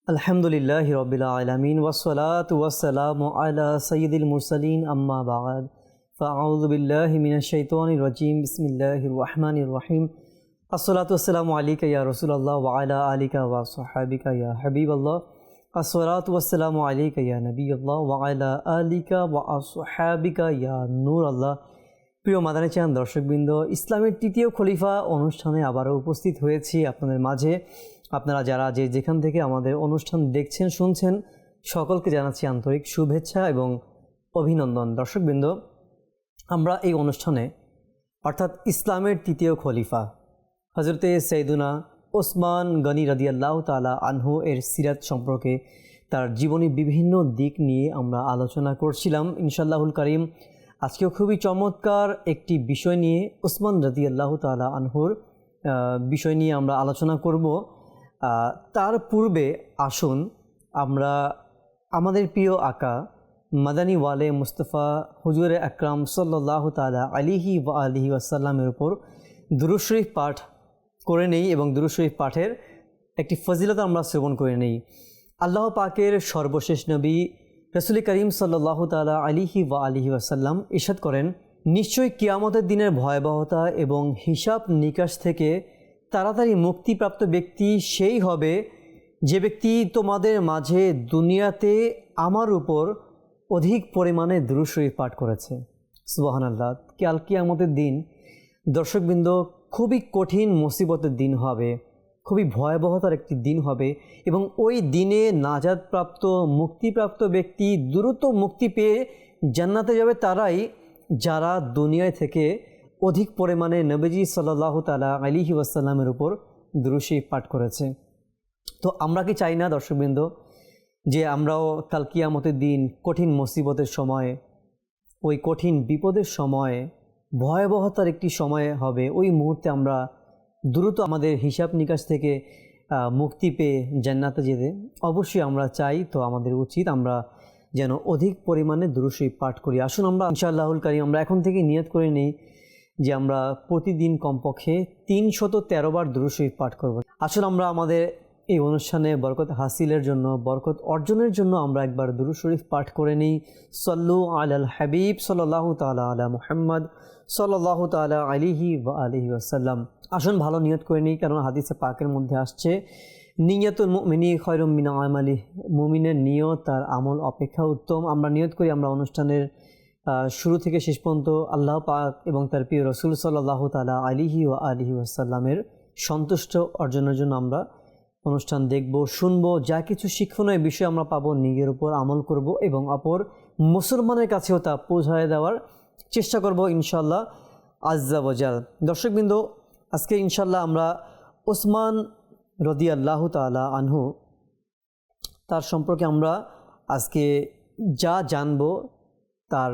আলহামদুলিল্লাহি রাব্বিল আলামিন ওয়াসসালাতু ওয়াসসালামু আলা সাইয়্যিদিল মুরসালিন আম্মা বা'দ ফাআউযু বিল্লাহি মিনাশ শাইতানির রাজীম বিসমিল্লাহির রহমানির রহিম আসসালাতু ওয়াসসালামু আলাইকা ইয়া রাসূলুল্লাহ ওয়া আলা আলিকা ওয়া সাহবিকা ইয়া হাবিবাল্লাহ আসসালাতু ওয়াসসালামু আলাইকা ইয়া নবিয়াল্লাহ ওয়া আলা আলিকা ওয়া আসহাবিকা ইয়া নূরাল্লাহ। প্রিয় মাদানী চ্যানেল দর্শকবৃন্দ, ইসলামের তৃতীয় খলিফা অনুষ্ঠানে আবারও উপস্থিত হয়েছি আপনাদের মাঝে। আপনারা যারা যেখান থেকে আমাদের অনুষ্ঠান দেখছেন শুনছেন সকলকে জানাচ্ছি আন্তরিক শুভেচ্ছা এবং অভিনন্দন। দর্শকবৃন্দ, আমরা এই অনুষ্ঠানে অর্থাৎ ইসলামের তৃতীয় খলিফা হযরতে সৈয়দুনা ওসমান গনি রাদিয়াল্লাহু তাআলা আনহু এর সিরাত সম্পর্কে, তার জীবনী বিভিন্ন দিক নিয়ে আমরা আলোচনা করছিলাম ইনশাআল্লাহুল কারীম। আজকেও খুবই চমৎকার একটি বিষয় নিয়ে ওসমান রাদিয়াল্লাহু তাআলা আনহুর বিষয় নিয়ে আমরা আলোচনা করব। তার পূর্বে আসুন আমরা আমাদের প্রিয় আকা মাদানী ওয়ালে মুস্তাফা হুজুরে আকরাম সাল্লাল্লাহু তাআলা আলাইহি ওয়া আলিহি ওয়াসাল্লামের উপর দুরূদ শরীফ পাঠ করে নেই এবং দুরূদ শরীফ পাঠের একটি ফজিলত আমরা শ্রবণ করে নেই। আল্লাহ পাকের সর্বশেষ নবী রাসূল করিম সাল্লাল্লাহু তাআলা আলাইহি ওয়া আলিহি ওয়াসাল্লাম ইরশাদ করেন, নিশ্চয়ই কিয়ামতের দিনের ভয়াবহতা এবং হিসাব নিকাশ থেকে তাড়াতাড়ি মুক্তিপ্রাপ্ত ব্যক্তি সেই হবে যে ব্যক্তি তোমাদের মাঝে দুনিয়াতে আমার উপর অধিক পরিমাণে দুরূদ শরীফ পাঠ করেছে। সুবহানাল্লাহ। কাল কিয়ামতের দিন দর্শকবৃন্দ খুবই কঠিন মুসিবতের দিন হবে, খুবই ভয়াবহতার একটি দিন হবে এবং ওই দিনে নাজাতপ্রাপ্ত মুক্তিপ্রাপ্ত ব্যক্তি দ্রুত মুক্তি পেয়ে জান্নাতে যাবে তারাই যারা দুনিয়ায় থেকে অধিক পরিমাণে নবীজি সাল্লাল্লাহু তাআলা আলাইহি ওয়াসাল্লামের উপর দুরূদ শরীফ পাঠ করেছে। তো আমরা কি চাই না দর্শকবৃন্দ যে আমরাও কাল কিয়ামতের দিন কঠিন মুসিবতের সময়, ওই কঠিন বিপদের সময়, ভয়াবহতার একটি সময় হবে, ওই মুহূর্তে আমরা দ্রুত আমাদের হিসাব নিকাশ থেকে মুক্তি পেয়ে জান্নাতে যেতে অবশ্যই আমরা চাই। তো আমাদের উচিত আমরা যেন অধিক পরিমাণে দুরূদ শরীফ পাঠ করি। আসুন আমরা ইনশাআল্লাহুল কারীম আমরা এখন থেকে নিয়ত করে নিই যে আমরা প্রতিদিন কমপক্ষে ৩১৩ বার দুরূদ শরীফ পাঠ করব। আসলে আমরা আমাদের এই অনুষ্ঠানে বরকত হাসিলের জন্য, বরকত অর্জনের জন্য আমরা একবার দুরূদ শরীফ পাঠ করে নিই। সল্লু আলাল হাবিব সাল্লাল্লাহু তাআলা আলা মুহাম্মদ সাল্লাল্লাহু তাআলা আলাইহি ওয়া আলিহি ওয়াসাল্লাম। আসুন ভালো নিয়ত করে নিই, কারণ হাদিসে পাকের মধ্যে আসছে নিয়াতুল মুমিনি খায়রুম মিন আমালি, মুমিনের নিয়ত তার আমল অপেক্ষা উত্তম। আমরা নিয়ত করি আমরা অনুষ্ঠানের শুরু থেকে শেষ পর্যন্ত আল্লাহ পাক এবং তার প্রিয় রাসূল সাল্লাল্লাহু তাআলা আলাইহি ওয়া আলিহি ওয়াসাল্লামের সন্তুষ্ট অর্জনের জন্য আমরা অনুষ্ঠান দেখব, শুনবো, যা কিছু শিক্ষণীয় বিষয় আমরা পাবো নিজের উপর আমল করব এবং অপর মুসলমানের কাছেও তা পৌঁছায় দেওয়ার চেষ্টা করব ইনশাআল্লাহ আজ্জা ওয়া জাল। দর্শকবৃন্দ, আজকে ইনশাআল্লাহ আমরা ওসমান রাদিয়াল্লাহু তাআলা আনহু তার সম্পর্কে আমরা আজকে যা জানব তার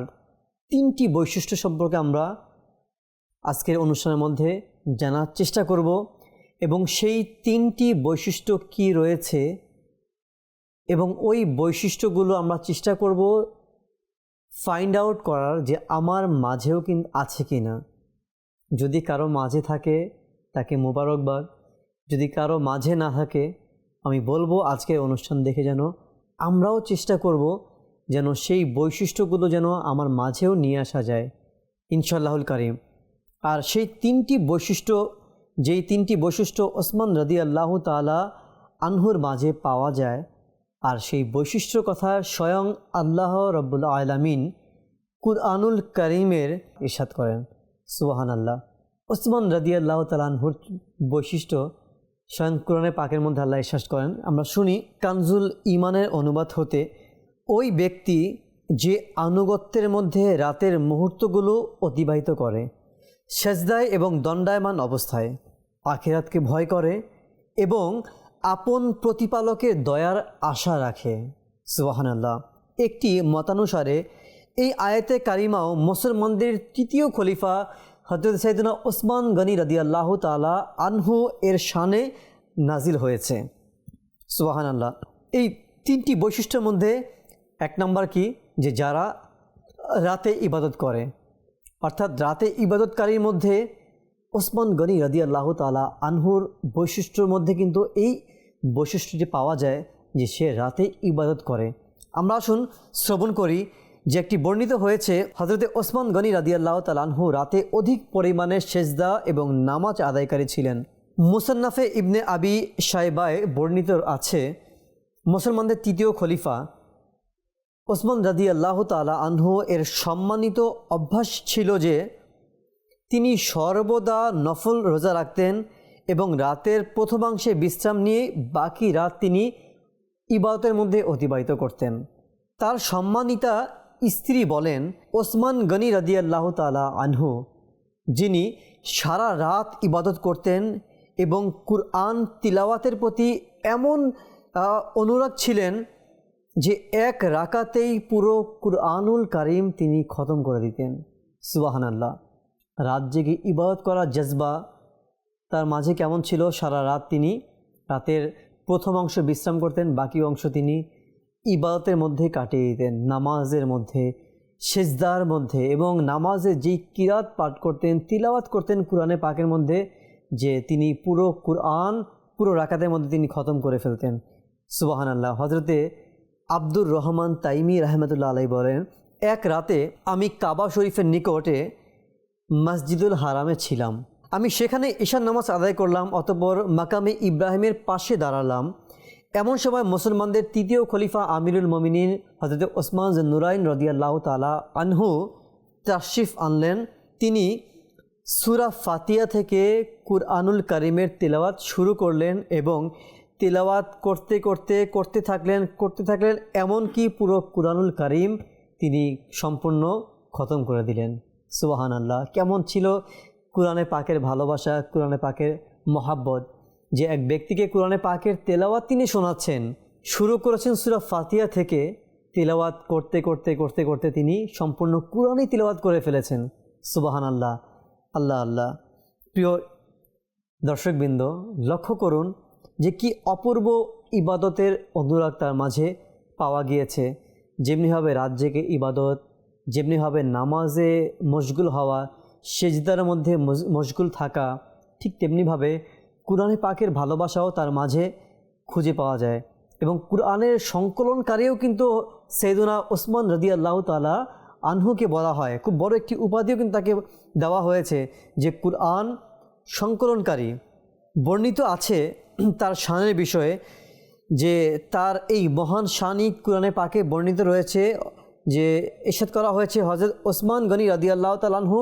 3টি বৈশিষ্ট্য সম্পর্কে আমরা আজকের অনুষ্ঠানের মধ্যে জানার চেষ্টা করব এবং সেই 3টি বৈশিষ্ট্য কি রয়েছে এবং ওই বৈশিষ্ট্যগুলো আমরা চেষ্টা করব ফাইন্ড আউট করার যে আমার মাঝেও কিন্তু আছে কি না। যদি কারো মাঝে থাকে তাকে মোবারকবাদ, যদি কারো মাঝে না থাকে আমি বলবো আজকের অনুষ্ঠান দেখে যেন আমরাও চেষ্টা করব যেন সেই বৈশিষ্ট্যগুলো যেন আমার মাঝেও নিয়ে আসা যায় ইনশাআল্লাহুল কারীম। আর সেই 3টি বৈশিষ্ট্য, যেই 3টি বৈশিষ্ট্য ওসমান রাদিয়াল্লাহু তাআলা আনহুর মাঝে পাওয়া যায়, আর সেই বৈশিষ্ট্যর কথা স্বয়ং আল্লাহ রাব্বুল আলামিন কুরআনুল কারীমের ইরশাদ করেন। সুবহানাল্লাহ। ওসমান রাদিয়াল্লাহু তাআলা আনহুর বৈশিষ্ট্য স্বয়ং কোরআনে পাকের মধ্যে আল্লাহ ইরশাদ করেন। আমরা শুনি কানজুল ঈমানের অনুবাদ হতে, ওই ব্যক্তি যে আনুগত্যের মধ্যে রাতের মুহূর্তগুলো অতিবাহিত করে, সেজদায় এবং দণ্ডায়মান অবস্থায় আখিরাতকে ভয় করে এবং আপন প্রতিপালকের দয়ার আশা রাখে। সুবহানাল্লাহ। একটি মতানুসারে এই আয়াতে কারিমাও মুসলমানদের তৃতীয় খলিফা হযরত সাইয়েদনা ওসমান গনি রাদিয়াল্লাহু তাআলা আনহু এর শানে নাজিল হয়েছে। সুবহানাল্লাহ। এই 3টি বৈশিষ্ট্যের মধ্যে 1 নম্বর কি, যে যারা রাতে ইবাদত করে, অর্থাৎ রাতে ইবাদতকারীর মধ্যে ওসমান গনি রাদিয়াল্লাহু তাআলা আনহুর বৈশিষ্ট্যের মধ্যে কিন্তু এই বৈশিষ্ট্যটি পাওয়া যায় যে সে রাতে ইবাদত করে। আমরা আসুন শ্রবণ করি যে একটি বর্ণিত হয়েছে হযরতে ওসমান গনি রাদিয়াল্লাহু তাআলা আনহু রাতে অধিক পরিমাণে সেজদা এবং নামাজ আদায়কারী ছিলেন। মুসান্নাফে ইবনে আবি শাইবায় বর্ণিত আছে, মুসলমানদের তৃতীয় খলিফা ওসমান রাদিয়াল্লাহু তাআলা আনহু এর সম্মানিত অভ্যাস ছিল যে তিনি সর্বদা নফল রোজা রাখতেন এবং রাতের প্রথমাংশে বিশ্রাম নিয়ে বাকি রাত তিনি ইবাদতের মধ্যে অতিবাহিত করতেন। তার সম্মানিতা স্ত্রী বলেন, ওসমান গনি রাদিয়াল্লাহু তাআলা আনহু যিনি সারা রাত ইবাদত করতেন এবং কুরআন তিলাওয়াতের প্রতি এমন অনুরাগ ছিলেন যে এক রাকাতেই পুরো কুরআনুল কারীম তিনি খতম করে দিতেন। সুবহানাল্লাহ। রাত জেগে ইবাদত করার জজবা তার মাঝে কেমন ছিল, সারা রাত তিনি রাতের প্রথম অংশ বিশ্রাম করতেন, বাকি অংশ তিনি ইবাদতের মধ্যে কাটিয়ে দিতেন, নামাজের মধ্যে, সেজদার মধ্যে, এবং নামাজে যেই কিরাত পাঠ করতেন, তিলাওয়াত করতেন কুরআনে পাকের মধ্যে, যে তিনি পুরো কুরআন পুরো রাকাতের মধ্যে তিনি খতম করে ফেলতেন। সুবহানাল্লাহ। হযরতে আব্দুর রহমান তাইমি রাহমাতুল্লাহ আলাইহি বলেন, এক রাতে আমি কাবা শরীফের নিকটে মসজিদুল হারামে ছিলাম। আমি সেখানে ঈশার নামাজ আদায় করলাম, অতঃপর মাকামে ইব্রাহিমের পাশে দাঁড়ালাম। এমন সময় মুসলমানদের তৃতীয় খলিফা আমিরুল মুমিনিন হযরত ওসমান যুন্নুরাইন রাদিয়াল্লাহু তাআলা আনহু তাশরিফ আনলেন। তিনি সূরা ফাতিহা থেকে কুরআনুল কারীমের তিলাওয়াত শুরু করলেন এবং তিলাওয়াত করতে থাকলেন এমনকি পুরো কুরআনুল কারীম তিনি সম্পূর্ণ খতম করে দিলেন। সুবহানাল্লাহ। কেমন ছিল কুরআনে পাকের ভালোবাসা, কুরআনে পাকের মহাব্বত, যে এক ব্যক্তিকে কুরআনে পাকের তেলাওয়াত তিনি শোনাচ্ছেন, শুরু করেছেন সূরা ফাতিহা থেকে, তিলাওয়াত করতে তিনি সম্পূর্ণ কুরআনই তিলাওয়াত করে ফেলেছেন। সুবহানাল্লাহ। আল্লাহ আল্লাহ। প্রিয় দর্শকবৃন্দ, লক্ষ্য করুন যে কি অপূর্ব ইবাদতের অনুরাগ তার মাঝে পাওয়া গিয়েছে। যেমনিভাবে রাত জেগে ইবাদত, যেমনিভাবে নামাজে মশগুল হওয়া, সেজদার মধ্যে মশগুল থাকা, ঠিক তেমনিভাবে কুরআনে পাকের ভালোবাসাও তার মাঝে খুঁজে পাওয়া যায়। এবং কুরআনের সংকলনকারীও কিন্তু সাইয়েদুনা ওসমান রাদিয়াল্লাহু তাআলা আনহুকে বলা হয়, খুব বড় একটি উপাধিও কিন্তু তাকে দেওয়া হয়েছে যে কুরআন সংকলনকারী। বর্ণিত আছে তার শানের বিষয়ে, যে তার এই মহান শানই কুরআনে পাকে বর্ণিত রয়েছে, যে ইরশাদ করা হয়েছে হযরত ওসমান গনি রাদিয়াল্লাহু তাআলা আনহু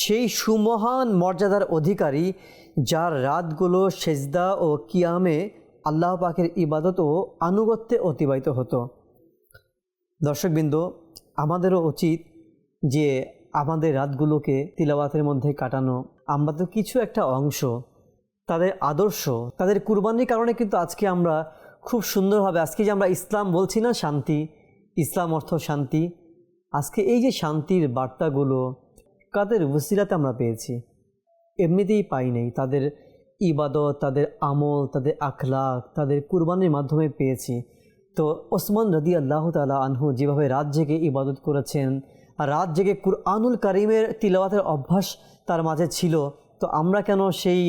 সেই সুমহান মর্যাদার অধিকারী যার রাতগুলো সেজদা ও কিয়ামে আল্লাহ পাকের ইবাদত ও আনুগত্যে অতিবাহিত হতো। দর্শকবৃন্দ, আমাদেরও উচিত যে আমাদের রাতগুলোকে তিলাওয়াতের মধ্যে কাটানো। আমরা তো কিছু একটা অংশ, তাদের আদর্শ, তাদের কুরবানির কারণে কিন্তু আজকে আমরা খুব সুন্দরভাবে, আজকে যে আমরা ইসলাম বলছি না, শান্তি, ইসলাম অর্থ শান্তি, আজকে এই যে শান্তির বার্তাগুলো কাদের ওসিলাতে আমরা পেয়েছি, এমনিতেই পাই নাই। তাদের ইবাদত, তাদের আমল, তাদের আখলাক, তাদের কুরবানির মাধ্যমে পেয়েছি। তো ওসমান রাদিয়াল্লাহু তাআলা আনহু যেভাবে রাত জেগে ইবাদত করেছেন, আর রাত জেগে কুরআনুল কারীমের তিলাওয়াতের অভ্যাস তার মাঝে ছিল, তো আমরা কেন সেই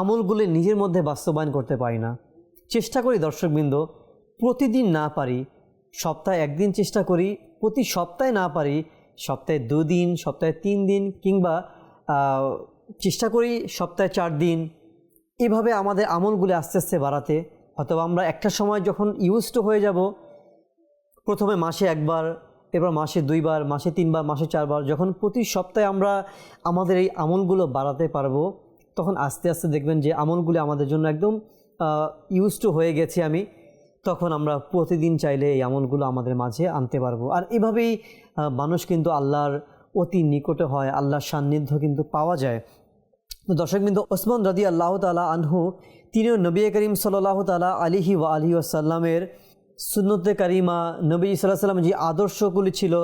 আমলগুলি নিজের মধ্যে বাস্তবায়ন করতে পারি না? চেষ্টা করি দর্শকবৃন্দ, প্রতিদিন না পারি সপ্তাহে একদিন চেষ্টা করি, প্রতি সপ্তাহে না পারি সপ্তাহে 2 দিন, সপ্তাহে 3 দিন, কিংবা চেষ্টা করি সপ্তাহে 4 দিন। এভাবে আমাদের আমলগুলি আস্তে আস্তে বাড়াতে, অথবা আমরা একটা সময় যখন ইউজড হয়ে যাব, প্রথমে মাসে 1 বার, এরপর মাসে 2 বার, মাসে 3 বার, মাসে 4 বার, যখন প্রতি সপ্তাহে আমরা আমাদের এই আমলগুলো বাড়াতে পারবো, তখন আস্তে আস্তে দেখবেন যে আমলগুলি আমাদের জন্য একদম ইউজড হয়ে গেছে আমি, তখন আমরা প্রতিদিন চাইলে এই আমলগুলো আমাদের মাঝে আনতে পারবো। আর এভাবেই মানুষ কিন্তু আল্লাহর অতি নিকটে হয়, আল্লাহর সান্নিধ্য কিন্তু পাওয়া যায়। তো দর্শকবৃন্দ, ওসমান রাদিয়াল্লাহু তাআলা আনহু তিনিও নবী করিম সাল্লাল্লাহু তাআলা আলাইহি ওয়া আলিহি ওয়াসাল্লামের সুন্নতে কারিমা, নবী সাল্লাল্লাহু আলাইহি ওয়াসাল্লাম যে আদর্শগুলি ছিল,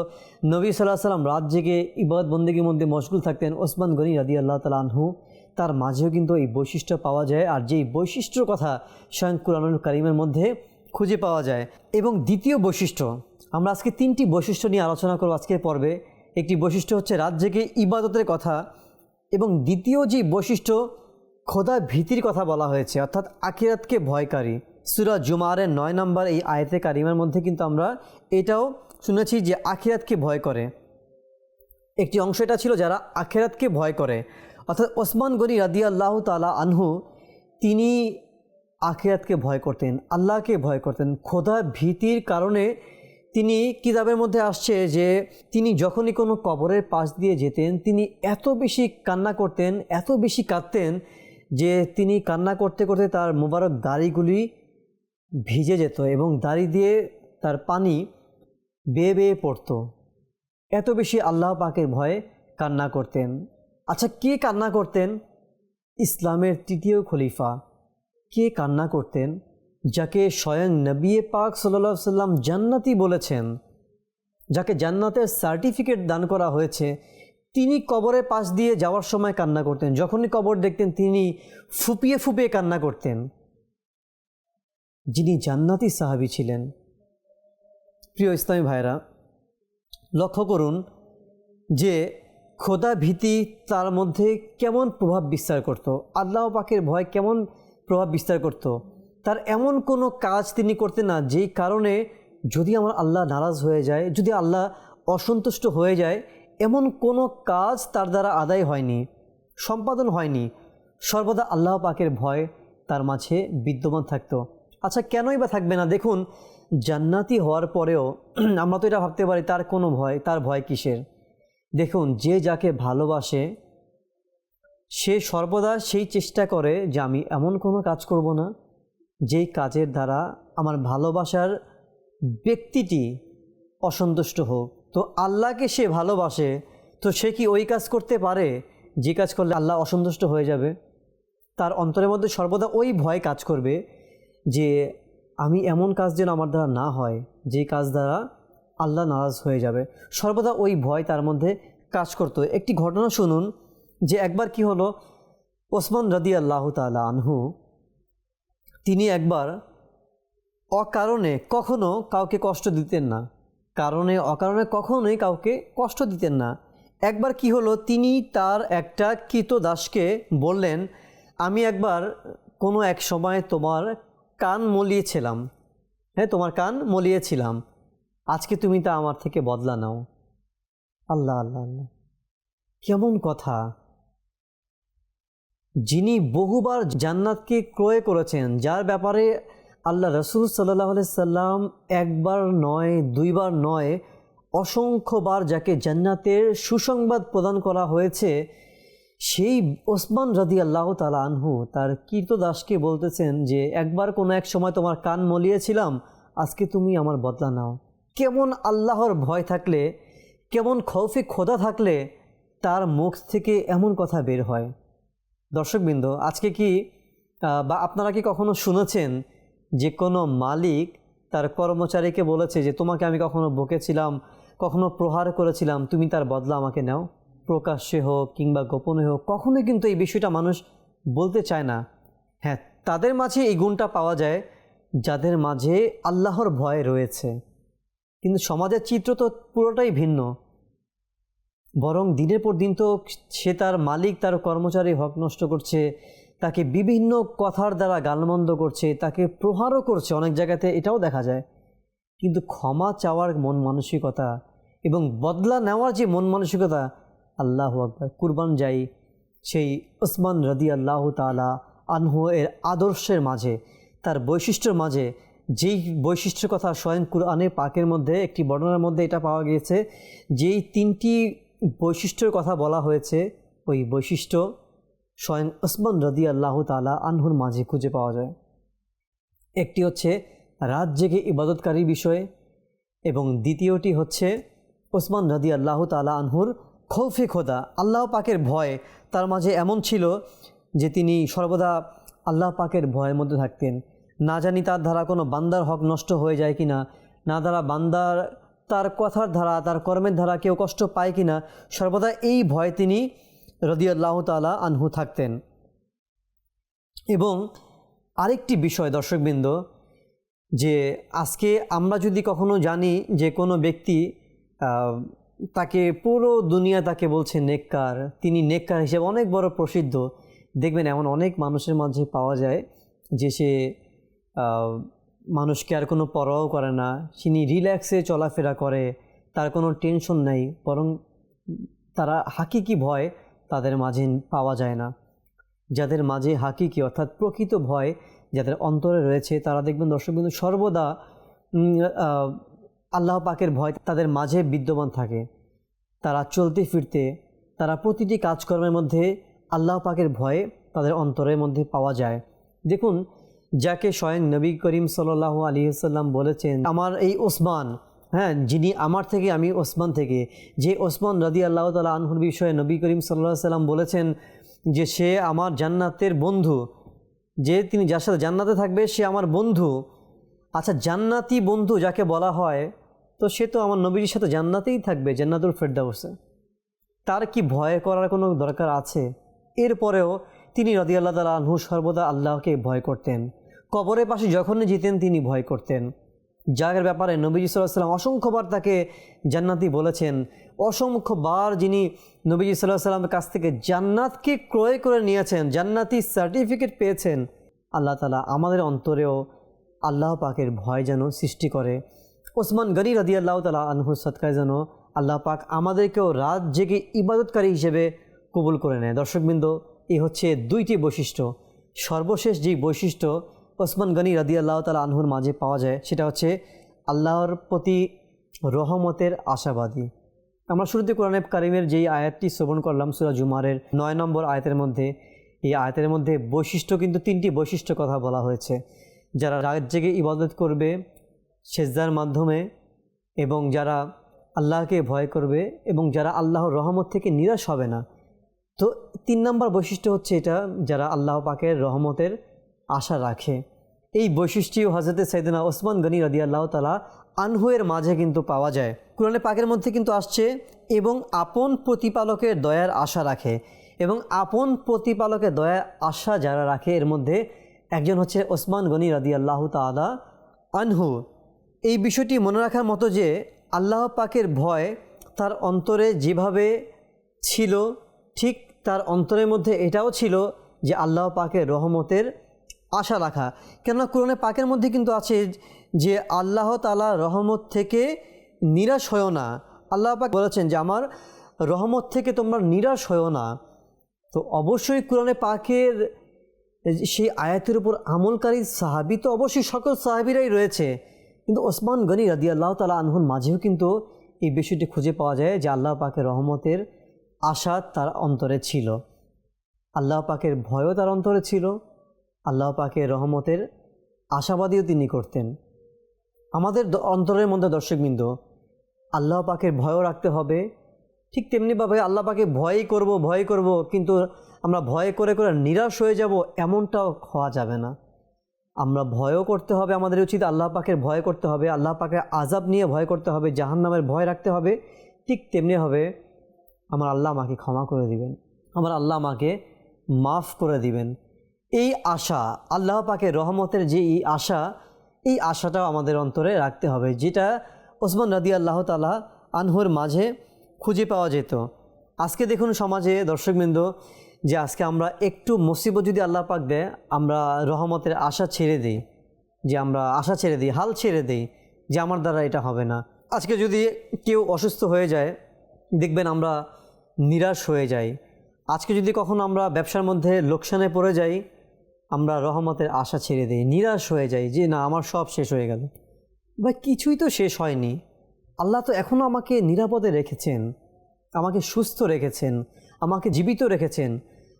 নবী সাল্লাল্লাহু আলাইহি ওয়াসাল্লাম রাত জেগে ইবাদত বন্দেগীর মধ্যে মশগুল থাকতেন, ওসমান গনি রাদিয়াল্লাহু তাআলা আনহু তার মাঝেও কিন্তু এই বৈশিষ্ট্য পাওয়া যায়। আর যেই বৈশিষ্ট্যর কথা স্বয়ং কুরআনুল কারীমের মধ্যে খুঁজে পাওয়া যায়। এবং দ্বিতীয় বৈশিষ্ট্য, আমরা আজকে 3টি বৈশিষ্ট্য নিয়ে আলোচনা করব আজকের পর্বে। একটি বৈশিষ্ট্য হচ্ছে রাত জেগে ইবাদতের কথা, এবং দ্বিতীয় যে বৈশিষ্ট্য খোদা ভীতির কথা বলা হয়েছে, অর্থাৎ আখিরাতকে ভয়কারী। সূরা জুমারের 9 নম্বর এই আয়াতে কারিমার মধ্যে কিন্তু আমরা এটাও শুনেছি যে আখিরাতকে ভয় করে। একটি অংশ এটা ছিল যারা আখিরাতকে ভয় করে, অর্থাৎ ওসমান গনি রাদিয়াল্লাহু তাআলা আনহু তিনি আখিরাতকে ভয় করতেন, আল্লাহকে ভয় করতেন। খোদা ভীতির কারণে তিনি কিতাবের মধ্যে আসছে যে তিনি যখনই কোনো কবরের পাশ দিয়ে যেতেন তিনি এত বেশি কান্না করতেন, এত বেশি কাঁদতেন যে তিনি কান্না করতে করতে তার মোবারক দাড়িগুলি ভিজে যেত এবং দাড়ি দিয়ে তার পানি বেয়ে বেয়ে পড়তো। এত বেশি আল্লাহ পাকের ভয়ে কান্না করতেন। আচ্ছা, কে কান্না করতেন? ইসলামের তৃতীয় খলিফা। কে কান্না করতেন? যাকে স্বয়ং নবী পাক সাল্লাল্লাহু আলাইহি সাল্লাম জান্নাতি বলেছেন, যাকে জান্নাতের সার্টিফিকেট দান করা হয়েছে, তিনি কবরের পাশ দিয়ে যাওয়ার সময় কান্না করতেন। যখনই কবর দেখতেন তিনি ফুপিয়ে ফুপিয়ে কান্না করতেন, যিনি জান্নাতি সাহাবী ছিলেন। প্রিয় ইসলামী ভাইরা, লক্ষ্য করুন যে খোদা ভীতি তার মধ্যে কেমন প্রভাব বিস্তার করত, আল্লাহ পাকের ভয় কেমন প্রভাব বিস্তার করত। তার এমন কোনো কাজ তিনি করতেন না যেই কারণে যদি আমার আল্লাহ নারাজ হয়ে যায়, যদি আল্লাহ অসন্তুষ্ট হয়ে যায়, এমন কোনো কাজ তার দ্বারা আদায় হয়নি, সম্পাদন হয়নি। সর্বদা আল্লাহ পাকের ভয় তার মাঝে বিদ্যমান থাকতো। আচ্ছা, কেনই বা থাকবে না? দেখুন, জান্নাতি হওয়ার পরেও আমরা তো এটা ভাবতে পারি তার কোনো ভয়, তার ভয় কিসের? দেখুন, যে যাকে ভালোবাসে সে সর্বদা সেই চেষ্টা করে যে আমি এমন কোনো কাজ করব না যেই কাজের দ্বারা আমার ভালোবাসার ব্যক্তিটি অসন্তুষ্ট হোক। তো আল্লাহকে সে ভালোবাসে, তো সে কি ওই কাজ করতে পারে যে কাজ করলে আল্লাহ অসন্তুষ্ট হয়ে যাবে? তার অন্তরের মধ্যে সর্বদা ওই ভয় কাজ করবে যে আমি এমন কাজ যেন আমার দ্বারা না হয় যে কাজ দ্বারা আল্লাহ নারাজ হয়ে যাবে। সর্বদা ওই ভয় তার মধ্যে কাজ করতো। একটি ঘটনা শুনুন যে একবার কি হলো, ওসমান রাদিয়াল্লাহু তাআলা আনহু তিনি একবার অকারণে কখনো কাউকে কষ্ট দিতেন না, অকারণে কখনোই কাউকে কষ্ট দিতেন না। একবার কি হলো, তিনি তার একটা কৃতদাসকে বললেন, আমি একবার কোনো এক সময় তোমার কান মলিয়েছিলাম, হ্যাঁ তোমার কান মলিয়েছিলাম, আজকে তুমি তা আমার থেকে বদলা নাও। আল্লাহ আল্লাহ আল্লাহ, কেমন কথা! যিনি বহুবার জান্নাতকে ক্রয় করেছেন, যার ব্যাপারে আল্লাহ রসুল সাল্লাল্লাহু আলাইহি সাল্লাম একবার নয় দুইবার নয় অসংখ্যবার যাকে জান্নাতের সুসংবাদ প্রদান করা হয়েছে, সেই ওসমান রাদিয়াল্লাহু তাআলা আনহু তার কৃতদাসকে বলতেছেন যে একবার কোনো এক সময় তোমার কান মলিয়েছিলাম, আজকে তুমি আমার বদলা নাও। কেমন আল্লাহর ভয় থাকলে, কেমন খৌফে খোদা থাকলে তার মুখ থেকে এমন কথা বের হয়। দর্শকবৃন্দ, আজকে কি বা আপনারা কি কখনো শুনেছেন যে কোনো মালিক তার কর্মচারীকে বলেছে যে তোমাকে আমি কখনো বকেছিলাম, কখনো প্রহার করেছিলাম, তুমি তার বদলা আমাকে নাও? প্রকাশ্যে হোক কিংবা গোপনে হোক, কখনোই কিন্তু এই বিষয়টা মানুষ বলতে চায় না। হ্যাঁ, তাদের মাঝে এই গুণটা পাওয়া যায় যাদের মাঝে আল্লাহর ভয় রয়েছে। কিন্তু সমাজের চিত্র তো পুরোটাই ভিন্ন। বরং দিনের পর দিন তো সে তার মালিক তার কর্মচারী হক নষ্ট করছে, তাকে বিভিন্ন কথার দ্বারা গালমন্দ করছে, তাকে প্রহারও করছে, অনেক জায়গাতে এটাও দেখা যায়। কিন্তু ক্ষমা চাওয়ার মন মানসিকতা এবং বদলা নেওয়ার যে মন মানসিকতা, আল্লাহু আকবার, কুরবান যাই সেই ওসমান রাদিয়াল্লাহু তাআলা আনহু এর আদর্শের মাঝে, তার বৈশিষ্ট্যের মাঝে, যেই বৈশিষ্ট্যের কথা স্বয়ং কুরআনে পাকের মধ্যে একটি বর্ণনার মধ্যে এটা পাওয়া গিয়েছে, যেই তিনটি বৈশিষ্ট্যের কথা বলা হয়েছে, ওই বৈশিষ্ট্য স্বয়ং ওসমান রাদিয়াল্লাহু তাআলা আনহুর মাঝে খুঁজে পাওয়া যায়। একটি হচ্ছে রাত জেগে ইবাদতকারী বিষয়ে, এবং দ্বিতীয়টি হচ্ছে ওসমান রাদিয়াল্লাহু তাআলা আনহুর খৌফে খোদা, আল্লাহ পাকের ভয় তার মাঝে এমন ছিল যে তিনি সর্বদা আল্লাহ পাকের ভয়ের মধ্যে থাকতেন। না জানি তার দ্বারা কোনো বান্দার হক নষ্ট হয়ে যায় কিনা, না দ্বারা বান্দার তার কথার ধারা তার কর্মের ধারা কেউ কষ্ট পায় কিনা, সর্বদা এই ভয় তিনি রাদিয়াল্লাহু তাআলা আনহু থাকতেন। এবং আরেকটি বিষয় দর্শকবৃন্দ, যে আজকে আমরা যদি কখনো জানি যে কোনো ব্যক্তি তাকে পুরো দুনিয়া তাকে বলছে নেককার, তিনি নেককার হিসেবে অনেক বড় প্রসিদ্ধ, দেখবেন এমন অনেক মানুষের মাঝে পাওয়া যায় যে সে মানুষকে আর কোনো পরোয়াও করে না, তিনি রিল্যাক্সে চলাফেরা করে, তার কোনো টেনশন নেই, বরং তারা হাকিকি ভয় তাদের মাঝে পাওয়া যায় না। যাদের মাঝে হাকিকি অর্থাৎ প্রকৃত ভয় যাদের অন্তরে রয়েছে, তারা দেখবেন দর্শকবৃন্দ সর্বদা আল্লাহ পাকের ভয় তাদের মাঝে বিদ্যমান থাকে। তারা চলতে ফিরতে, তারা প্রতিটি কাজকর্মের মধ্যে আল্লাহ পাকের ভয় তাদের অন্তরের মধ্যে পাওয়া যায়। দেখুন, যাকে স্বয়ং নবী করিম সাল্লাল্লাহু আলাইহি ওয়াসাল্লাম বলেছেন, আমার এই ওসমান, হ্যাঁ, যিনি আমার থেকে, আমি ওসমান থেকে, যে ওসমান রাদিয়াল্লাহু তাআলা আনহুর বিষয়ে নবী করিম সাল্লাল্লাহু আলাইহি ওয়াসাল্লাম বলেছেন যে সে আমার জান্নাতের বন্ধু, যে তিনি যার সাথে জান্নাতে থাকবে সে আমার বন্ধু। আচ্ছা, জান্নাতি বন্ধু যাকে বলা হয়, তো সে তো আমার নবীর সাথে জান্নাতেই থাকবে, জান্নাতুল ফেরদাউসে। তার কি ভয় করার কোনো দরকার আছে? এরপরেও তিনি রাদিয়াল্লাহু তাআলা আনহু সর্বদা আল্লাহকে ভয় করতেন। কবরের পাশে যখনই যেতেন তিনি ভয় করতেন, যার ব্যাপারে নবীজি সাল্লাল্লাহু আলাইহি ওয়াসাল্লাম অসংখ্যবার তাকে জান্নাতি বলেছেন। অসংখ্যবার যিনি নবীজি সাল্লাল্লাহু আলাইহি ওয়াসাল্লামের কাছ থেকে জান্নাতকে ক্রয় করে নিয়েছেন, জান্নাতি সার্টিফিকেট পেয়েছেন। আল্লাহ তাআলা আমাদের অন্তরেও আল্লাহ পাকের ভয় যেন সৃষ্টি করে। ওসমান গনি রাদিয়াল্লাহু তাআলা আনহুর সদকায় যেন আল্লাহ পাক আমাদেরকেও রাত জেগে ইবাদতকারী হিসেবে কবুল করে নেয়। দর্শকবৃন্দ, এই হচ্ছে দুইটি বৈশিষ্ট্য। সর্বশেষ যেই বৈশিষ্ট্য ওসমান গনি রাদিয়াল্লাহু তাআলা আনহুর মাঝে পাওয়া যায়, সেটা হচ্ছে আল্লাহর প্রতি রহমতের আশাবাদী। আমরা শুরুতে কোরআনে কারিমের যেই আয়াতটি শ্রবণ করলাম সূরা জুমারের ৯ নম্বর আয়াতের মধ্যে, এই আয়াতের মধ্যে বৈশিষ্ট্য কিন্তু 3টি বৈশিষ্ট্য কথা বলা হয়েছে। যারা রাত জেগে ইবাদত করবে সেজদার মাধ্যমে, এবং যারা আল্লাহকে ভয় করবে, এবং যারা আল্লাহর রহমত থেকে নিরাশ হবে না। তো 3 নম্বর বৈশিষ্ট্য হচ্ছে এটা, যারা আল্লাহ পাকের রহমতের আশা রাখে। এই বৈশিষ্ট্য হযরতে সাইয়েদনা ওসমান গনি রাদিয়াল্লাহু তাআলা আনহুয়ের মাঝে কিন্তু পাওয়া যায়। কোরআনে পাকের মধ্যে কিন্তু আসছে, এবং আপন প্রতিপালকের দয়ার আশা রাখে। এবং আপন প্রতিপালকের দয়ার আশা যারা রাখে, এর মধ্যে একজন হচ্ছে ওসমান গনি রাদিয়াল্লাহু তাআলা আনহু। এই বিষয়টি মনে রাখার মতো যে আল্লাহ পাকের ভয় তার অন্তরে যেভাবে ছিল, ঠিক তার অন্তরের মধ্যে এটাও ছিল যে আল্লাহ পাকের রহমতের আশা রাখা। কেননা কোরআনে পাকের মধ্যে কিন্তু আছে যে আল্লাহ তাআলা রহমত থেকে নিরাশ হয়ো না। আল্লাহ পাক বলেছেন যে আমার রহমত থেকে তোমরা নিরাশ হয়ো না। তো অবশ্যই কোরআনে পাকের সেই আয়াতের উপর আমলকারী সাহাবী তো অবশ্যই সকল সাহাবীরাই রয়েছে, কিন্তু ওসমান গনি রাদিয়াল্লাহু তাআলা আনহুর মাঝেও কিন্তু এই বিষয়টি খুঁজে পাওয়া যায় যে আল্লাহ পাকের রহমতের আশা তার অন্তরে ছিল, আল্লাহ পাকের ভয়ও তার অন্তরে ছিল, আল্লাহ পাকের রহমতের আশাবাদীও তিনি করতেন। আমাদের অন্তরের মধ্যে দর্শকবৃন্দ আল্লাহ পাকের ভয়ও রাখতে হবে, ঠিক তেমনিভাবে আল্লাহ পাকে ভয় করব, কিন্তু আমরা ভয় করে করে নিরাশ হয়ে যাব, এমনটাও হওয়া যাবে না। আমরা ভয়ও করতে হবে, আমাদের উচিত আল্লাহ পাকের ভয় করতে হবে, আল্লাহ পাকের আযাব নিয়ে ভয় করতে হবে, জাহান্নামের ভয় রাখতে হবে। ঠিক তেমনি হবে আমার আল্লাহ আমাকে ক্ষমা করে দিবেন, আমার আল্লাহ আমাকে মাফ করে দিবেন। এই আশা, আল্লাহ পাকের রহমতের যে এই আশাটাও আমাদের অন্তরে রাখতে হবে, যেটা ওসমান রাদিয়াল্লাহু তাআলা আনহুর মাঝে খুঁজে পাওয়া যেত। আজকে দেখুন সমাজে দর্শকবৃন্দ, যে আজকে আমরা একটু মুসিবত যদি আল্লাহ পাক দেয়, আমরা রহমতের আশা ছেড়ে দিই, হাল ছেড়ে দিই যে আমার দ্বারা এটা হবে না। আজকে যদি কেউ অসুস্থ হয়ে যায়, দেখবেন আমরা নিরাশ হয়ে যাই। আজকে যদি কখনো আমরা ব্যবসার মধ্যে লোকসানে পড়ে যাই, আমরা রহমতের আশা ছেড়ে দিই, নিরাশ হয়ে যাই যে না, আমার সব শেষ হয়ে গেল। ভাই, কিছুই তো শেষ হয়নি। আল্লাহ তো এখনও আমাকে নিরাপদে রেখেছেন, আমাকে সুস্থ রেখেছেন, আমাকে জীবিত রেখেছেন,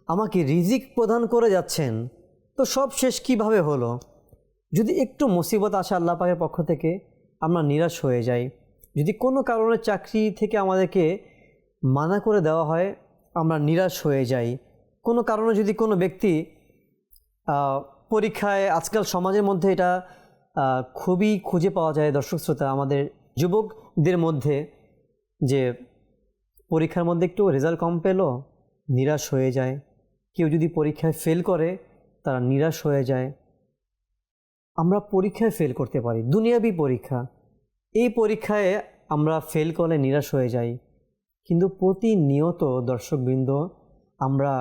আমাকে রিজিক প্রদান করে যাচ্ছেন। তো সব শেষ কিভাবে হলো? যদি একটু মুসিবত আসে আল্লাহ পাকের পক্ষ থেকে, আমরা নিরাশ হয়ে যাই। যদি কোনো কারণে চাকরি থেকে আমাদেরকে মানা করে দেওয়া হয়, আমরা নিরাশ হয়ে যাই। কোনো কারণে যদি কোনো ব্যক্তি পরীক্ষায়, আজকাল সমাজের মধ্যে এটা খুবই খুঁজে পাওয়া যায় দর্শক শ্রোতা, আমাদের যুবকদের মধ্যে, যে পরীক্ষার মধ্যে একটু রেজাল্ট কম পেলো, নিরাশ হয়ে যায়। কেউ যদি পরীক্ষায় ফেল করে, তারা নিরাশ হয়ে যায়। আমরা পরীক্ষায় ফেল করতে পারি, দুনিয়াবি পরীক্ষা, এই পরীক্ষায় আমরা ফেল করলে নিরাশ হয়ে যাই। কিন্তু প্রতিনিয়ত দর্শকবৃন্দ আমরা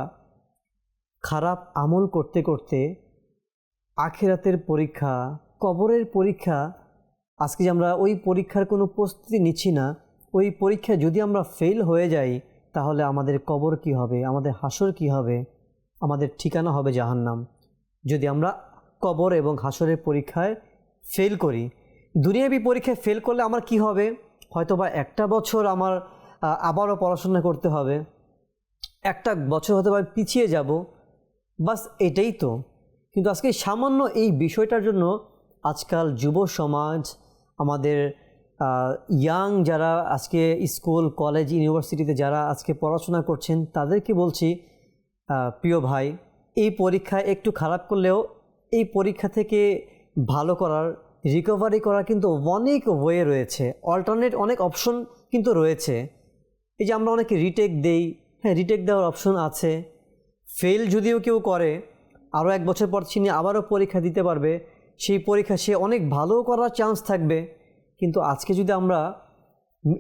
খারাপ আমল করতে করতে আখিরাতের পরীক্ষা, কবরের পরীক্ষা, আজকে যে আমরা ওই পরীক্ষার কোনো প্রস্তুতি নিচ্ছি না, ওই পরীক্ষায় যদি আমরা ফেল হয়ে যাই তাহলে আমাদের কবর কি হবে, আমাদের হাসর কি হবে, আমাদের ঠিকানা হবে জাহান্নাম। যদি আমরা কবর এবং হাসরের পরীক্ষায় ফেল করি, দুনিয়াবী পরীক্ষায় ফেল করলে আমার কি হবে, হয়তোবা একটা বছর আমার আবারও পড়াশোনা করতে হবে, একটা বছর হয়তো বা পিছিয়ে যাব, বাস এটাই তো। কিন্তু আজকে সামান্য এই বিষয়টার জন্য আজকাল যুব সমাজ, আমাদের ইয়াং যারা আজকে স্কুল কলেজ ইউনিভার্সিটিতে যারা আজকে পড়াশোনা করছেন তাদেরকে বলছি, প্রিয় ভাই, এই পরীক্ষায় একটু খারাপ করলেও এই পরীক্ষা থেকে ভালো করার, রিকভারি করার কিন্তু অনেক ওয়ে রয়েছে, অল্টারনেট অনেক অপশন কিন্তু রয়েছে। এই যে আমরা অনেকে রিটেক দেই, হ্যাঁ রিটেক দেওয়ার অপশন আছে। ফেল যদিও কেউ করে, আরও এক বছর পর তিনি আবারও পরীক্ষা দিতে পারবে, সেই পরীক্ষা সে অনেক ভালো করার চান্স থাকবে। কিন্তু আজকে যদি আমরা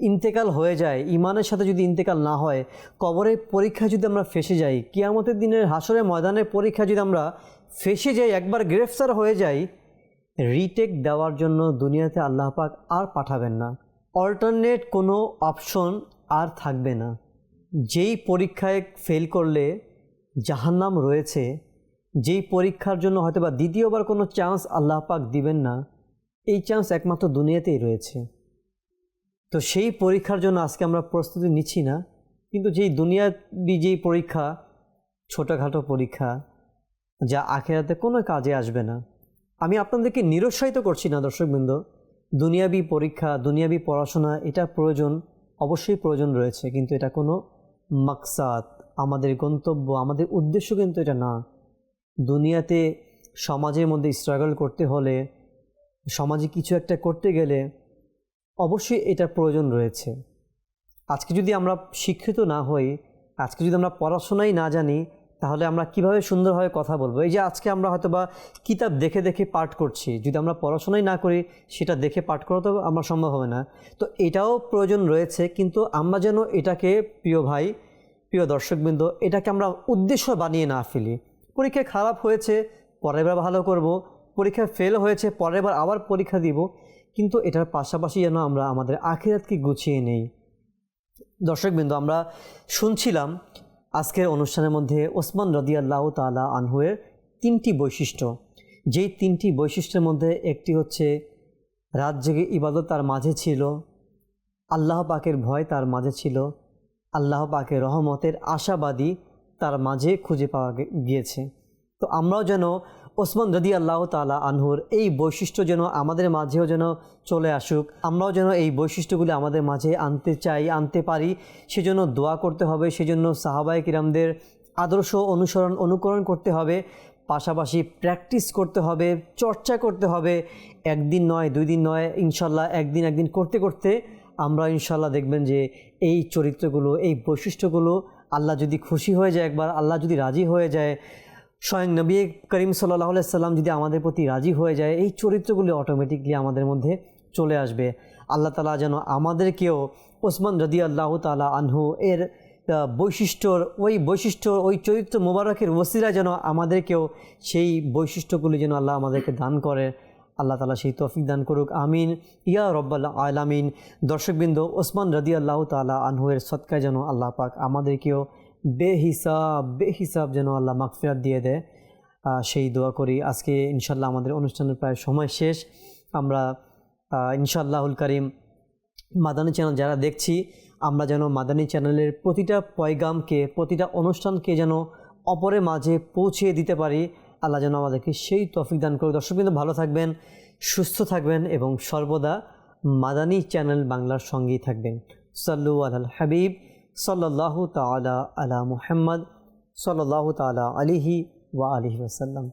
ইন্তেকাল হয়ে যায়, ইমানের সাথে যদি ইন্তেকাল না হয়, কবরের পরীক্ষা যদি আমরা ফেঁসে যাই, কিয়ামতের দিনের হাসরের ময়দানের পরীক্ষা যদি আমরা ফেঁসে যাই, একবার গ্রেফতার হয়ে যাই, রিটেক দেওয়ার জন্য দুনিয়াতে আল্লাহ পাক আর পাঠাবেন না, অল্টারনেট কোনো অপশন আর থাকবে না। যেই পরীক্ষায় ফেল করলে জাহান্নাম রয়েছে, যেই পরীক্ষার জন্য হয়তোবা দ্বিতীয়বার কোনো চান্স আল্লাহ পাক দিবেন না, এই চান্স একমাত্র দুনিয়াতেই রয়েছে। তো সেই পরীক্ষার জন্য আজকে আমরা প্রস্তুতি নিচ্ছি না, কিন্তু যেই দুনিয়াবী যেই পরীক্ষা, ছোটোখাটো পরীক্ষা, যা আখিরাতে কোনো কাজে আসবে না। আমি আপনাদেরকে নিরুৎসাহিত করছি না দর্শকবৃন্দ, দুনিয়াবী পরীক্ষা, দুনিয়াবী পড়াশোনা এটা প্রয়োজন, অবশ্যই প্রয়োজন রয়েছে, কিন্তু এটা কোনো মাকসাদ, আমাদের গন্তব্য, আমাদের উদ্দেশ্য কিন্তু এটা না। দুনিয়াতে সমাজের মধ্যে স্ট্রাগল করতে হলে, সমাজে কিছু একটা করতে গেলে অবশ্যই এটার প্রয়োজন রয়েছে। আজকে যদি আমরা শিক্ষিত না হই, আজকে যদি আমরা পড়াশোনাই না জানি, তাহলে আমরা কিভাবে সুন্দরভাবে কথা বলবো? এই যে আজকে আমরা হয়তোবা কিতাব দেখে দেখে পাঠ করছি, যদি আমরা পড়াশোনাই না করি, সেটা দেখে পাঠ করা তো আমার সম্ভব হবে না। তো এটাও প্রয়োজন রয়েছে, কিন্তু আমরা যেন এটাকে, প্রিয় ভাই, প্রিয় দর্শকবৃন্দ, এটাকে আমরা উদ্দেশ্য বানিয়ে না ফেলি। পরীক্ষায় খারাপ হয়েছে, পরের বার ভালো করব, পরীক্ষায় ফেল হয়েছে, পরের বার আবার পরীক্ষা দিব, কিন্তু এটার পাশাপাশি যেন আমরা আমাদের আখিরাতকে গুছিয়ে নেই। দর্শকবৃন্দ, আমরা শুনছিলাম আজকের অনুষ্ঠানের মধ্যে ওসমান রাদিয়াল্লাহু তাআলা আনহুয়ের 3টি বৈশিষ্ট্য। যেই 3টি বৈশিষ্ট্যের মধ্যে একটি হচ্ছে রাত জেগে ইবাদত তার মাঝে ছিল, আল্লাহ পাকের ভয় তার মাঝে ছিল, আল্লাহ পাকের রহমতের আশাবাদী তার মাঝে খুঁজে পাওয়া গিয়েছে। তো আমরাও যেন ওসমান রাদিয়াল্লাহু তাআলা আনহুর এই বৈশিষ্ট্য যেন আমাদের মাঝেও যেন চলে আসুক, আমরাও যেন এই বৈশিষ্ট্যগুলি আমাদের মাঝে আনতে চাই, আনতে পারি, সেজন্য দোয়া করতে হবে, সেজন্য সাহাবায়ে কিরামদের আদর্শ অনুকরণ করতে হবে, পাশাপাশি প্র্যাকটিস করতে হবে, চর্চা করতে হবে। একদিন নয়, 2 দিন নয়, ইনশাল্লাহ একদিন করতে করতে আমরা ইনশাল্লাহ দেখবেন যে এই চরিত্রগুলো, এই বৈশিষ্ট্যগুলো, আল্লাহ যদি খুশি হয়ে যায়, একবার আল্লাহ যদি রাজি হয়ে যায়, স্বয়ং নবী করিম সাল্লাল্লাহু আলাইহি সাল্লাম যদি আমাদের প্রতি রাজি হয়ে যায়, এই চরিত্রগুলি অটোমেটিকলি আমাদের মধ্যে চলে আসবে। আল্লাহ তাআলা যেন আমাদেরকেও ওসমান রাদিয়াল্লাহু তাআলা আনহু এর ওই চরিত্র মোবারকের ওসিলা যেন আমাদেরকেও সেই বৈশিষ্ট্যগুলি যেন আল্লাহ আমাদেরকে দান করে। আল্লাহ তাআলা সেই তৌফিক দান করুক, আমিন ইয়া রব্বাল আলামিন। দর্শকবৃন্দ, ওসমান রাদিয়াল্লাহু তাআলা আনহুয়ের সদকায় যেন আল্লাহ পাক আমাদেরকেও বেহিসাব যেন আল্লাহ মাগফিরাত দিয়ে দেয়, সেই দোয়া করি। আজকে ইনশাল্লাহ আমাদের অনুষ্ঠানের প্রায় সময় শেষ। আমরা ইনশাআল্লাহুল কারীম মাদানী চ্যানেল যারা দেখছি, আমরা যেন মাদানী চ্যানেলের প্রতিটা পয়গামকে, প্রতিটা অনুষ্ঠানকে যেন অপরের মাঝে পৌঁছে দিতে পারি। আল্লাহ যেন আমাদেরকে সেই তৌফিক দান করে। দর্শক কিন্তু ভালো থাকবেন, সুস্থ থাকবেন এবং সর্বদা মাদানী চ্যানেল বাংলার সঙ্গেই থাকবেন। সাল্লু আলাল হাবিব সাল্লাল্লাহু তাআলা আলা মুহাম্মদ সাল্লাল্লাহু তাআলা আলাইহি ওয়া আলিহি ওয়াসাল্লাম।